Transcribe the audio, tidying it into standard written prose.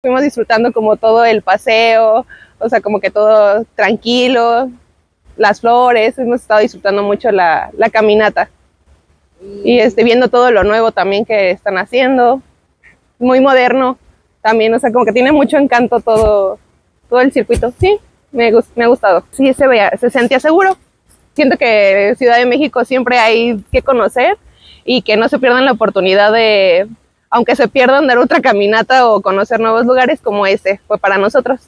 Fuimos disfrutando como todo el paseo, o sea, como que todo tranquilo, las flores, hemos estado disfrutando mucho la caminata. Y viendo todo lo nuevo también que están haciendo, muy moderno también, o sea, como que tiene mucho encanto todo el circuito. Sí, me ha gustado. Sí, se sentía seguro. Siento que Ciudad de México siempre hay que conocer y que no se pierdan la oportunidad de, aunque se pierdan, dar otra caminata o conocer nuevos lugares como ese fue para nosotros.